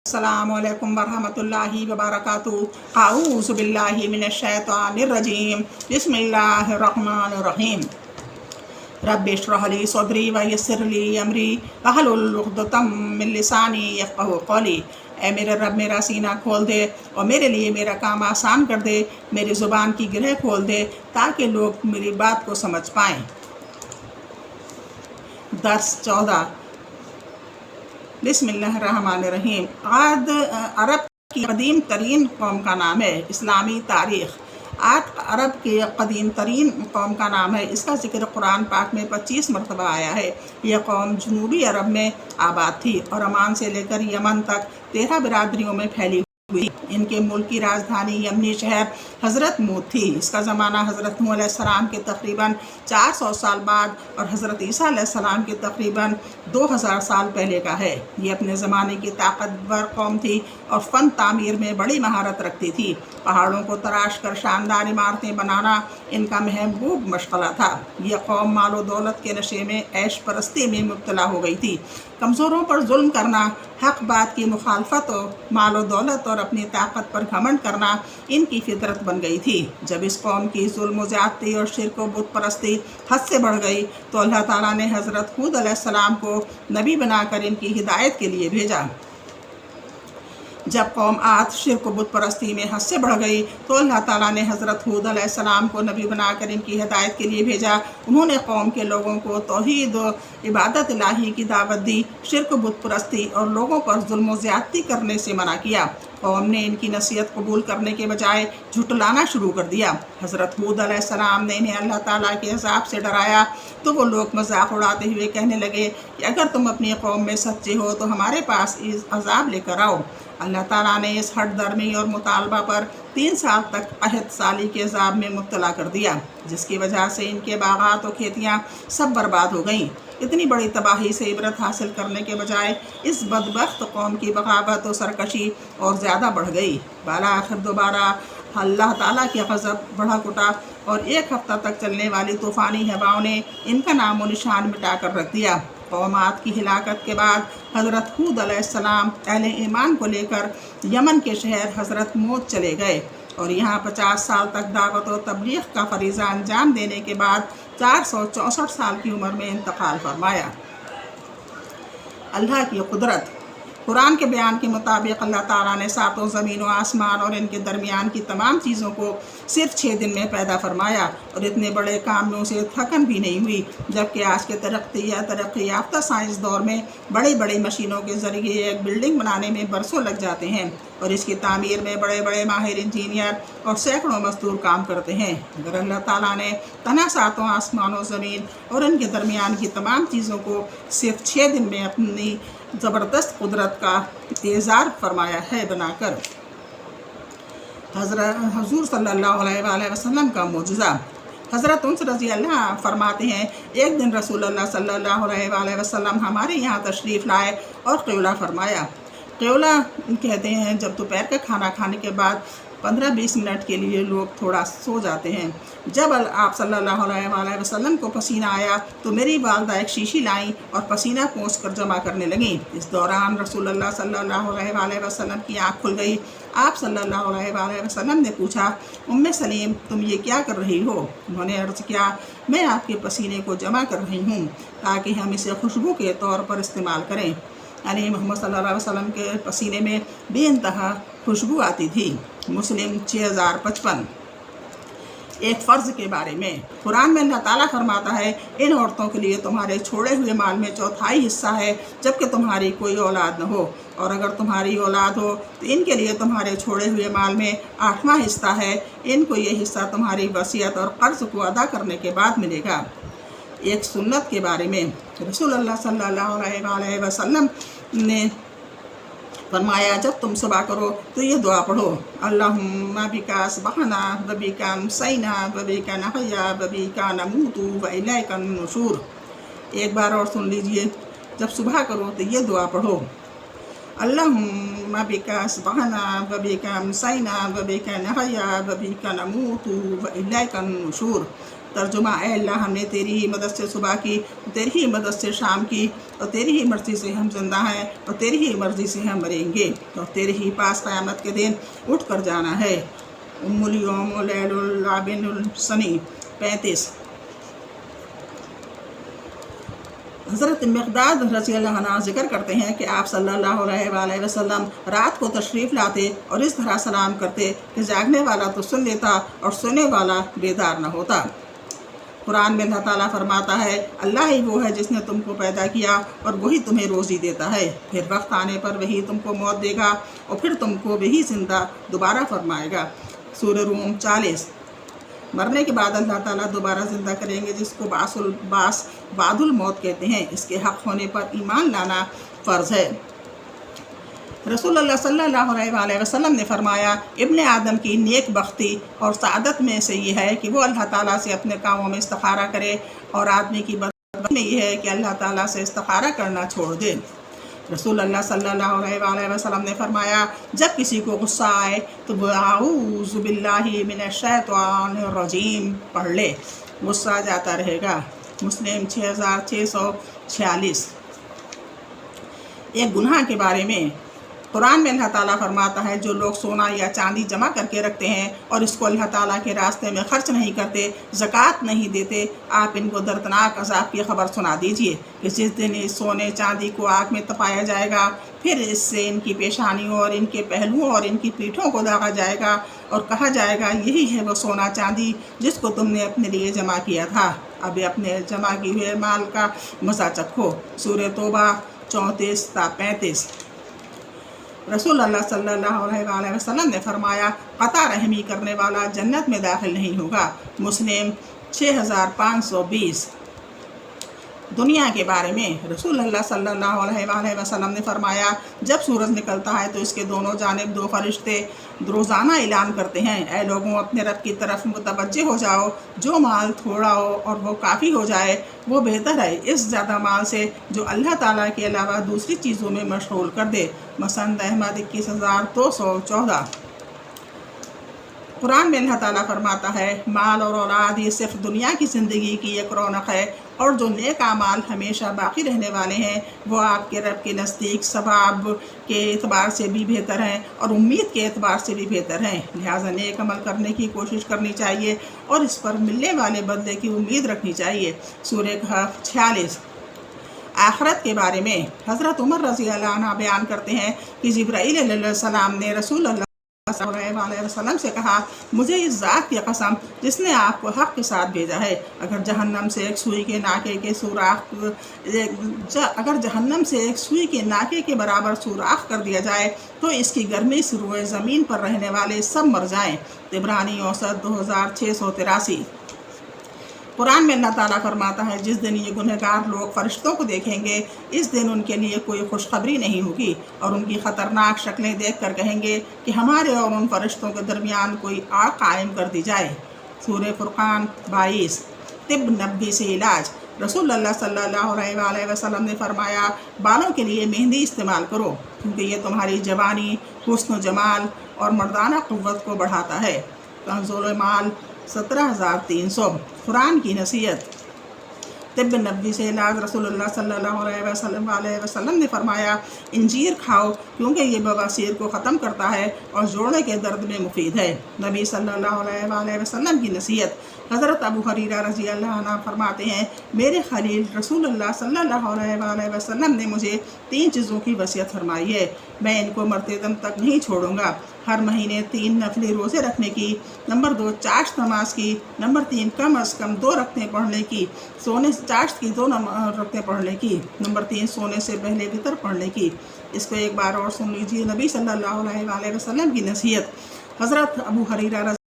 السلام علیکم ورحمۃ اللہ وبرکاتہ۔ اعوذ باللہ من الشیطان الرجیم، بسم اللہ الرحمن الرحیم۔ رب اشرح لی صدری ویسر لی امری واحلل عقدۃ من لسانی یفقہوا قولی۔ اے میرے رب میرا سینہ کھول دے اور میرے لیے میرا کام آسان کر دے، میری زبان کی گرہ کھول دے تاکہ لوگ میری بات کو سمجھ پائیں۔ درس 14۔ بسم اللہ الرحمن الرحیم۔ عاد عرب کی قدیم ترین قوم کا نام ہے۔ اسلامی تاریخ۔ عاد عرب کی قدیم ترین قوم کا نام ہے۔ اس کا ذکر قرآن پاک میں 25 مرتبہ آیا ہے۔ یہ قوم جنوبی عرب میں آباد تھی اور عمان سے لے کر یمن تک 13 برادریوں میں پھیلی ہوئی۔ ان کے ملک کی راجدھانی یمنی شہر حضرت موت تھی۔ اس کا زمانہ حضرت نوح علیہ السلام کے تقریباً 400 سال بعد اور حضرت عیسیٰ علیہ السلام کے تقریباً 2000 سال پہلے کا ہے۔ یہ اپنے زمانے کی طاقتور قوم تھی اور فن تعمیر میں بڑی مہارت رکھتی تھی۔ پہاڑوں کو تراش کر شاندار عمارتیں بنانا ان کا محبوب مشغلہ تھا۔ یہ قوم مال و دولت کے نشے میں عیش پرستی میں مبتلا ہو گئی تھی۔ کمزوروں پر ظلم کرنا، حق بات کی مخالفت اور مال و دولت اور اپنی طاقت پر گھمنڈ کرنا ان کی فطرت بن گئی تھی۔ جب اس قوم کی ظلم و زیادتی اور شرک و بت پرستی حد سے بڑھ گئی تو اللہ تعالیٰ نے حضرت ہود علیہ السلام کو نبی بنا کر ان کی ہدایت کے لیے بھیجا۔ جب قوم عاد شرک و بت پرستی میں حد سے بڑھ گئی تو اللہ تعالیٰ نے حضرت ہود علیہ السلام کو نبی بنا کر ان کی ہدایت کے لیے بھیجا۔ انہوں نے قوم کے لوگوں کو توحید و عبادت الہی کی دعوت دی، شرک و بت پرستی اور لوگوں پر ظلم و زیادتی کرنے سے منع کیا۔ قوم نے ان کی نصیحت قبول کرنے کے بجائے جھٹلانا شروع کر دیا۔ حضرت ہود علیہ السلام نے انہیں اللہ تعالیٰ کے عذاب سے ڈرایا تو وہ لوگ مذاق اڑاتے ہوئے کہنے لگے کہ اگر تم اپنی قوم میں سچے ہو تو ہمارے پاس عذاب لے کر آؤ۔ اللہ تعالیٰ نے اس ہٹ درمی اور مطالبہ پر 3 سال تک عہد سالی کے عذاب میں مبتلا کر دیا، جس کی وجہ سے ان کے باغات و کھیتیاں سب برباد ہو گئیں۔ اتنی بڑی تباہی سے عبرت حاصل کرنے کے بجائے اس بدبخت قوم کی بغاوت و سرکشی اور زیادہ بڑھ گئی۔ بالآخر دوبارہ اللہ تعالیٰ کے غضب بڑھا کٹا اور 1 ہفتہ تک چلنے والی طوفانی ہواؤں نے ان کا نام و نشان مٹا کر رکھ دیا۔ قوم عاد کی ہلاکت کے بعد حضرت ہود علیہ السلام اہل ایمان کو لے کر یمن کے شہر حضرت موت چلے گئے اور یہاں 50 سال تک دعوت و تبلیغ کا فریضہ انجام دینے کے بعد 464 سال کی عمر میں انتقال فرمایا۔ اللہ کی قدرت۔ قرآن کے بیان کے مطابق اللہ تعالیٰ نے 7 زمین و آسمان اور ان کے درمیان کی تمام چیزوں کو صرف 6 دن میں پیدا فرمایا اور اتنے بڑے کام میں اسے تھکن بھی نہیں ہوئی، جبکہ آج کے ترقی یافتہ سائنس دور میں بڑی بڑی مشینوں کے ذریعے ایک بلڈنگ بنانے میں برسوں لگ جاتے ہیں اور اس کی تعمیر میں بڑے بڑے ماہر انجینئر اور سینکڑوں مزدور کام کرتے ہیں۔ اگر اللہ تعالیٰ نے تنہا 7 آسمان و زمین اور ان کے درمیان کی تمام چیزوں کو صرف 6 دن میں اپنی زبردست قدرت کا اظہار فرمایا ہے بنا کر، حضور صلی اللہ علیہ وآلہ وسلم کا معجزہ۔ حضرت انس رضی اللہ فرماتے ہیں، ایک دن رسول اللہ صلی اللہ علیہ وآلہ وسلم ہمارے یہاں تشریف لائے اور قیلولہ فرمایا۔ قیلولہ کہتے ہیں جب دوپہر کا کھانا کھانے کے بعد 15-20 منٹ کے لیے لوگ تھوڑا سو جاتے ہیں۔ جب آپ صلی اللہ علیہ وآلہ وسلم کو پسینہ آیا تو میری والدہ ایک شیشی لائیں اور پسینہ پونچھ کر جمع کرنے لگیں۔ اس دوران رسول اللہ صلی اللہ علیہ وآلہ وسلم کی آنکھ کھل گئی۔ آپ صلی اللہ علیہ وآلہ وسلم نے پوچھا، ام سلیم تم یہ کیا کر رہی ہو؟ انہوں نے عرض کیا، میں آپ کے پسینے کو جمع کر رہی ہوں تاکہ ہم اسے خوشبو کے طور پر استعمال کریں۔ یعنی محمد صلی اللہ علیہ وسلم کے پسینے میں بے انتہا خوشبو آتی تھی۔ مسلم 6055۔ ایک فرض کے بارے میں قرآن میں اللہ تعالیٰ فرماتا ہے، ان عورتوں کے لیے تمہارے چھوڑے ہوئے مال میں 1/4 حصہ ہے جبکہ تمہاری کوئی اولاد نہ ہو، اور اگر تمہاری اولاد ہو تو ان کے لیے تمہارے چھوڑے ہوئے مال میں 8واں حصہ ہے۔ ان کو یہ حصہ تمہاری وصیت اور قرض کو ادا کرنے کے بعد ملے گا۔ ایک سنت کے بارے میں رسول اللہ صلی اللہ علیہ وآلہ وسلم نے فرمایا، جب تم صبح کرو تو یہ دعا پڑھو، اللہم بک اصبحنا و بک امسینا و بک نحیا و بک نموت و الیک النشور۔ ایک بار اور سن لیجئے، جب صبح کرو تو یہ دعا پڑھو، اللہم بک اصبحنا و بک امسینا و بک نحیا و بک نموت و الیک النشور۔ ترجمہ: اے اللہ، ہم نے تیری ہی مدد سے صبح کی، تیری ہی مدد سے شام کی، اور تیری ہی مرضی سے ہم زندہ ہیں اور تیری ہی مرضی سے ہم مریں گے، اور تیرے ہی پاس قیامت کے دن اٹھ کر جانا ہے۔ ام الیوم لیل اللعبن السنی 35۔ حضرت مقداد رضی اللہ عنہ ذکر کرتے ہیں کہ آپ صلی اللہ علیہ وآلہ وسلم رات کو تشریف لاتے اور اس طرح سلام کرتے کہ جاگنے والا تو سن لیتا اور سونے والا بیدار نہ ہوتا۔ قرآن میں اللہ تعالیٰ فرماتا ہے، اللہ ہی وہ ہے جس نے تم کو پیدا کیا اور وہی تمہیں روزی دیتا ہے، پھر وقت آنے پر وہی تم کو موت دے گا اور پھر تم کو وہی زندہ دوبارہ فرمائے گا۔ سورہ روم 40۔ مرنے کے بعد اللہ تعالیٰ دوبارہ زندہ کریں گے، جس کو بعد الموت کہتے ہیں۔ اس کے حق ہونے پر ایمان لانا فرض ہے۔ رسول اللہ صلی اللہ علیہ وآلہ وسلم نے فرمایا، ابن آدم کی نیک بختی اور سعادت میں سے یہ ہے کہ وہ اللہ تعالیٰ سے اپنے کاموں میں استخارہ کرے، اور آدمی کی بدبختی میں یہ ہے کہ اللہ تعالیٰ سے استخارہ کرنا چھوڑ دے۔ رسول اللہ صلی اللہ علیہ وآلہ وسلم نے فرمایا، جب کسی کو غصہ آئے تو وہ اعوذ باللہ من الشیطان الرجیم پڑھ لے، غصہ جاتا رہے گا۔ مسلم 6646۔ ایک گناہ کے بارے میں قرآن میں اللہ تعالیٰ فرماتا ہے، جو لوگ سونا یا چاندی جمع کر کے رکھتے ہیں اور اس کو اللہ تعالیٰ کے راستے میں خرچ نہیں کرتے، زکوٰۃ نہیں دیتے، آپ ان کو دردناک عذاب کی خبر سنا دیجیے کہ جس دن اس سونے چاندی کو آگ میں تپایا جائے گا، پھر اس سے ان کی پیشانیوں اور ان کے پہلوؤں اور ان کی پیٹھوں کو داغا جائے گا اور کہا جائے گا، یہی ہے وہ سونا چاندی جس کو تم نے اپنے لیے جمع کیا تھا، اب اپنے جمع کیے ہوئے مال کا مزہ چکھو۔ سورہ توبہ 34 تا 35۔ رسول اللہ صلی اللہ علیہ وآلہ وسلم نے فرمایا، قطع رحمی کرنے والا جنت میں داخل نہیں ہوگا۔ مسلم 6520۔ دنیا کے بارے میں رسول اللہ صلی اللہ علیہ وآلہ وسلم نے فرمایا، جب سورج نکلتا ہے تو اس کے دونوں جانب دو فرشتے روزانہ اعلان کرتے ہیں، اے لوگوں، اپنے رب کی طرف متوجہ ہو جاؤ، جو مال تھوڑا ہو اور وہ کافی ہو جائے وہ بہتر ہے اس زیادہ مال سے جو اللہ تعالیٰ کے علاوہ دوسری چیزوں میں مشغول کر دے۔ مسند احمد 21214۔ قرآن میں اللہ تعالیٰ فرماتا ہے، مال اور اولاد یہ صرف دنیا کی زندگی کی ایک رونق ہے، اور جو نیک اعمال ہمیشہ باقی رہنے والے ہیں وہ آپ کے رب کے نزدیک ثواب کے اعتبار سے بھی بہتر ہیں اور امید کے اعتبار سے بھی بہتر ہیں، لہٰذا نیک عمل کرنے کی کوشش کرنی چاہیے اور اس پر ملنے والے بدلے کی امید رکھنی چاہیے۔ سورہ کہف 46۔ آخرت کے بارے میں حضرت عمر رضی اللہ عنہ بیان کرتے ہیں کہ جبرائیل علیہ السلام نے رسول اللہ صلی اللہ علیہ وسلم سے کہا، مجھے اس ذات کی قسم جس نے آپ کو حق کے ساتھ بھیجا ہے، اگر جہنم سے ایک سوئی کے ناکے کے برابر سوراخ کر دیا جائے تو اس کی گرمی سے روئے زمین پر رہنے والے سب مر جائیں۔ طبرانی اوسط 2683۔ قرآن میں اللہ تعالیٰ فرماتا ہے، جس دن یہ گنہگار لوگ فرشتوں کو دیکھیں گے، اس دن ان کے لیے کوئی خوشخبری نہیں ہوگی اور ان کی خطرناک شکلیں دیکھ کر کہیں گے کہ ہمارے اور ان فرشتوں کے درمیان کوئی آگ قائم کر دی جائے۔ سورہ فرقان 22۔ طب نبی سے علاج۔ رسول اللہ صلی اللہ علیہ وآلہ وسلم نے فرمایا، بالوں کے لیے مہندی استعمال کرو کیونکہ یہ تمہاری جوانی، حسن و جمال اور مردانہ قوت کو بڑھاتا ہے۔ کنز المال 17300۔ قرآن کی نصیحت۔ طب نبوی سے علاج۔ رسول اللہ صلی اللہ علیہ وسلم نے فرمایا، انجیر کھاؤ کیونکہ یہ بواسیر کو ختم کرتا ہے اور جوڑنے کے درد میں مفید ہے۔ نبی صلی اللہ علیہ وسلم کی نصیحت۔ حضرت ابو ہریرہ رضی اللہ عنہ فرماتے ہیں، میرے خلیل رسول اللہ صلی اللہ علیہ وسلم نے مجھے 3 چیزوں کی وصیت فرمائی ہے، میں ان کو مرتے دم تک نہیں چھوڑوں گا۔ ہر مہینے 3 نفلی روزے رکھنے کی، نمبر 2 چاشت نماز کی، نمبر 3 کم از کم 2 رکعتیں پڑھنے کی، چاشت کی 2 رکعتیں پڑھنے کی، نمبر 3 سونے سے پہلے وتر پڑھنے کی۔ اس کو ایک بار اور سن لیجیے، نبی صلی اللہ علیہ وسلم کی نصیحت۔ حضرت ابو ہریرہ رضی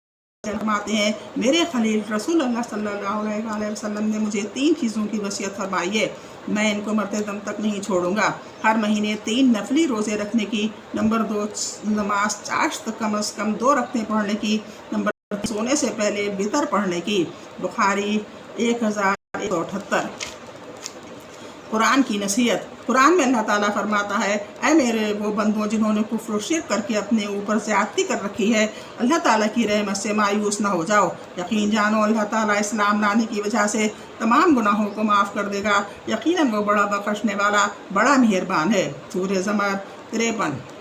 اللہ عنہ فرماتے ہیں، میرے خلیل رسول اللہ صلی اللہ علیہ وسلم نے مجھے 3 چیزوں کی وصیت فرمائی ہے، میں ان کو مرتے دم تک نہیں چھوڑوں گا۔ ہر مہینے 3 نفلی روزے رکھنے کی، نمبر 2 نماز چاشت کم از کم 2 رکعتیں پڑھنے کی، نمبر 3 سونے سے پہلے وتر پڑھنے کی۔ بخاری 1178۔ قرآن کی نصیحت۔ قرآن میں اللہ تعالیٰ فرماتا ہے اے میرے وہ بندوں جنہوں نے کفر و شرک کر کے اپنے اوپر زیادتی کر رکھی ہے، اللہ تعالیٰ کی رحمت سے مایوس نہ ہو جاؤ، یقین جانو اللہ تعالیٰ اسلام لانے کی وجہ سے تمام گناہوں کو معاف کر دے گا، یقیناً وہ بڑا بخشنے والا بڑا مہربان ہے۔ سورہ زمر 53